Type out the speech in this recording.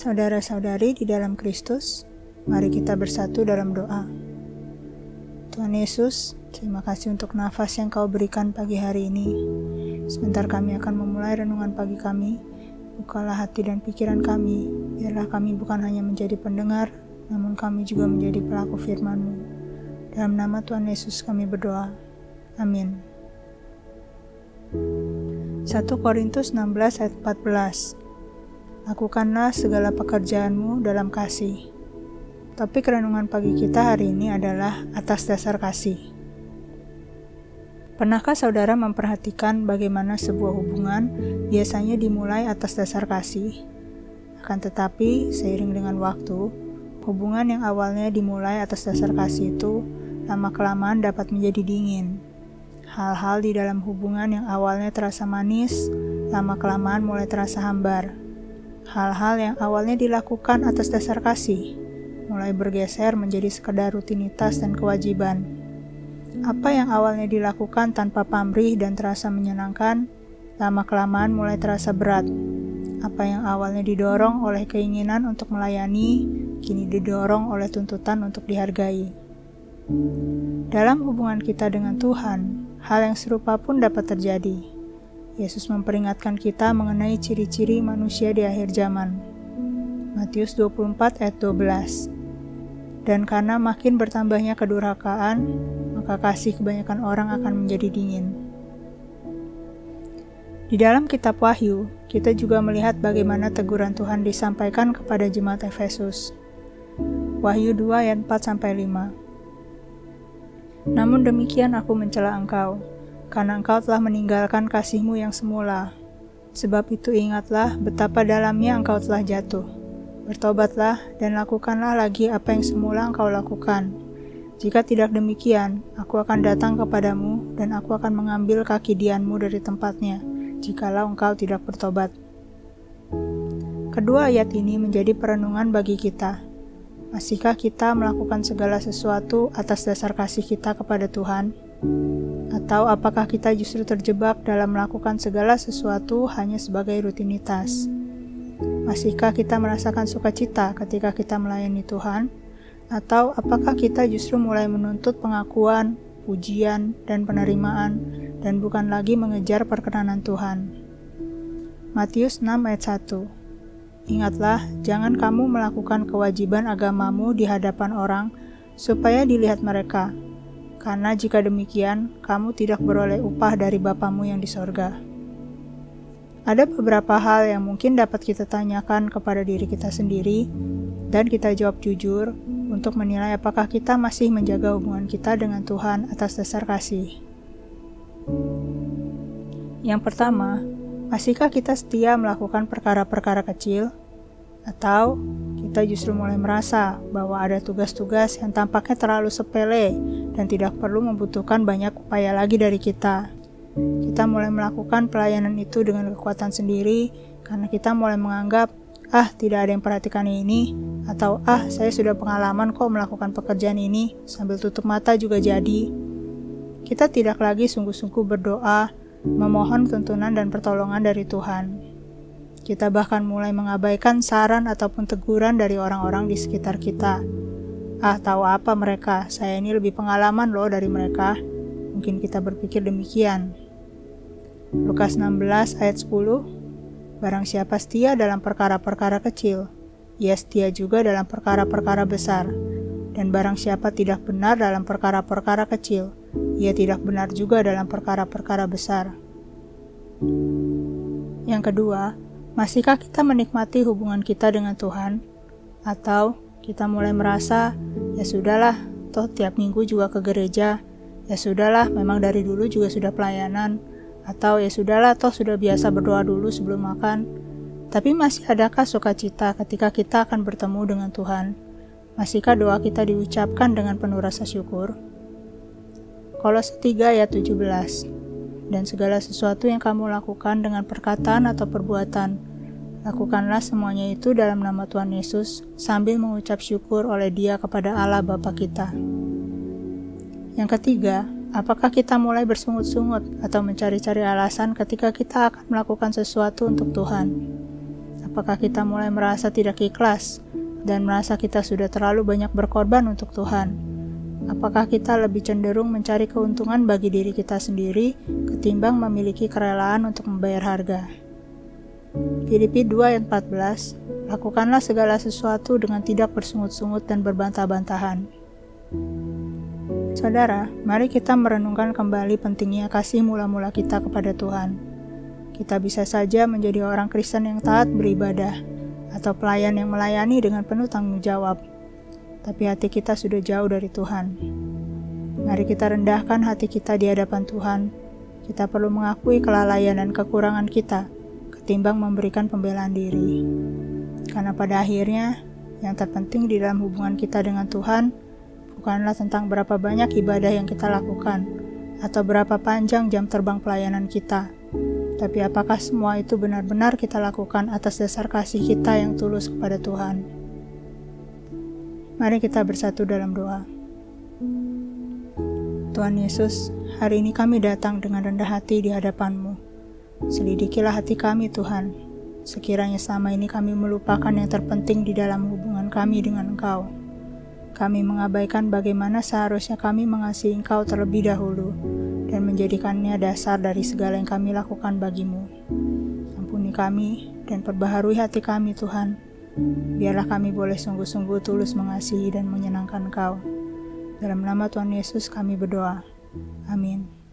Saudara-saudari di dalam Kristus, mari kita bersatu dalam doa. Tuhan Yesus, terima kasih untuk nafas yang Kau berikan pagi hari ini. Sebentar kami akan memulai renungan pagi kami. Bukalah hati dan pikiran kami, biarlah kami bukan hanya menjadi pendengar, namun kami juga menjadi pelaku firman-Mu. Dalam nama Tuhan Yesus kami berdoa. Amin. 1 Korintus 16 ayat 14. Lakukanlah segala pekerjaanmu dalam kasih. Topik renungan pagi kita hari ini adalah atas dasar kasih. Pernahkah saudara memperhatikan bagaimana sebuah hubungan biasanya dimulai atas dasar kasih? Akan tetapi, seiring dengan waktu, hubungan yang awalnya dimulai atas dasar kasih itu lama-kelamaan dapat menjadi dingin. Hal-hal di dalam hubungan yang awalnya terasa manis, lama-kelamaan mulai terasa hambar. Hal-hal yang awalnya dilakukan atas dasar kasih, mulai bergeser menjadi sekedar rutinitas dan kewajiban. Apa yang awalnya dilakukan tanpa pamrih dan terasa menyenangkan, lama-kelamaan mulai terasa berat. Apa yang awalnya didorong oleh keinginan untuk melayani, kini didorong oleh tuntutan untuk dihargai. Dalam hubungan kita dengan Tuhan, hal yang serupa pun dapat terjadi. Yesus memperingatkan kita mengenai ciri-ciri manusia di akhir zaman. Matius 24 ayat 12. Dan karena makin bertambahnya kedurhakaan, maka kasih kebanyakan orang akan menjadi dingin. Di dalam kitab Wahyu, kita juga melihat bagaimana teguran Tuhan disampaikan kepada jemaat Efesus. Wahyu 2 ayat 4-5. Namun demikian aku mencela engkau, karena engkau telah meninggalkan kasihmu yang semula. Sebab itu ingatlah betapa dalamnya engkau telah jatuh. Bertobatlah dan lakukanlah lagi apa yang semula engkau lakukan. Jika tidak demikian, aku akan datang kepadamu dan aku akan mengambil kaki dianmu dari tempatnya, jikalau engkau tidak bertobat. Kedua ayat ini menjadi perenungan bagi kita. Masihkah kita melakukan segala sesuatu atas dasar kasih kita kepada Tuhan? Atau apakah kita justru terjebak dalam melakukan segala sesuatu hanya sebagai rutinitas? Masihkah kita merasakan sukacita ketika kita melayani Tuhan? Atau apakah kita justru mulai menuntut pengakuan, pujian, dan penerimaan, dan bukan lagi mengejar perkenanan Tuhan? Matius 6 ayat 1. Ingatlah, jangan kamu melakukan kewajiban agamamu di hadapan orang, supaya dilihat mereka. Karena jika demikian, kamu tidak beroleh upah dari Bapamu yang di sorga. Ada beberapa hal yang mungkin dapat kita tanyakan kepada diri kita sendiri, dan kita jawab jujur untuk menilai apakah kita masih menjaga hubungan kita dengan Tuhan atas dasar kasih. Yang pertama, masihkah kita setia melakukan perkara-perkara kecil? Atau kita justru mulai merasa bahwa ada tugas-tugas yang tampaknya terlalu sepele dan tidak perlu membutuhkan banyak upaya lagi dari kita. Kita mulai melakukan pelayanan itu dengan kekuatan sendiri karena kita mulai menganggap, tidak ada yang perhatikan ini, atau saya sudah pengalaman kok melakukan pekerjaan ini, sambil tutup mata juga jadi. Kita tidak lagi sungguh-sungguh berdoa, memohon tuntunan dan pertolongan dari Tuhan. Kita bahkan mulai mengabaikan saran ataupun teguran dari orang-orang di sekitar kita. Tahu apa mereka, saya ini lebih pengalaman loh dari mereka. Mungkin kita berpikir demikian. Lukas 16 ayat 10. Barang siapa setia dalam perkara-perkara kecil, ia setia juga dalam perkara-perkara besar. Dan barang siapa tidak benar dalam perkara-perkara kecil, ia tidak benar juga dalam perkara-perkara besar. Yang kedua, masihkah kita menikmati hubungan kita dengan Tuhan? Atau kita mulai merasa, ya sudahlah, toh tiap minggu juga ke gereja, ya sudahlah, memang dari dulu juga sudah pelayanan, atau ya sudahlah, toh sudah biasa berdoa dulu sebelum makan. Tapi masih adakah sukacita ketika kita akan bertemu dengan Tuhan? Masihkah doa kita diucapkan dengan penuh rasa syukur? Kolose 3 ayat 17. Dan segala sesuatu yang kamu lakukan dengan perkataan atau perbuatan, lakukanlah semuanya itu dalam nama Tuhan Yesus, sambil mengucap syukur oleh Dia kepada Allah Bapa kita. Yang ketiga, apakah kita mulai bersungut-sungut atau mencari-cari alasan ketika kita akan melakukan sesuatu untuk Tuhan? Apakah kita mulai merasa tidak ikhlas dan merasa kita sudah terlalu banyak berkorban untuk Tuhan? Apakah kita lebih cenderung mencari keuntungan bagi diri kita sendiri ketimbang memiliki kerelaan untuk membayar harga? Filipi 2 ayat 14, lakukanlah segala sesuatu dengan tidak bersungut-sungut dan berbantah-bantahan. Saudara, mari kita merenungkan kembali pentingnya kasih mula-mula kita kepada Tuhan. Kita bisa saja menjadi orang Kristen yang taat beribadah, atau pelayan yang melayani dengan penuh tanggung jawab, tapi hati kita sudah jauh dari Tuhan. Mari kita rendahkan hati kita di hadapan Tuhan. Kita perlu mengakui kelalaian dan kekurangan kita, ketimbang memberikan pembelaan diri. Karena pada akhirnya, yang terpenting di dalam hubungan kita dengan Tuhan, bukanlah tentang berapa banyak ibadah yang kita lakukan, atau berapa panjang jam terbang pelayanan kita, tapi apakah semua itu benar-benar kita lakukan atas dasar kasih kita yang tulus kepada Tuhan. Mari kita bersatu dalam doa. Tuhan Yesus, hari ini kami datang dengan rendah hati di hadapan-Mu. Selidikilah hati kami Tuhan, sekiranya selama ini kami melupakan yang terpenting di dalam hubungan kami dengan Engkau. Kami mengabaikan bagaimana seharusnya kami mengasihi Engkau terlebih dahulu, dan menjadikannya dasar dari segala yang kami lakukan bagimu. Ampuni kami dan perbaharui hati kami Tuhan. Biarlah kami boleh sungguh-sungguh tulus mengasihi dan menyenangkan Engkau. Dalam nama Tuhan Yesus kami berdoa. Amin.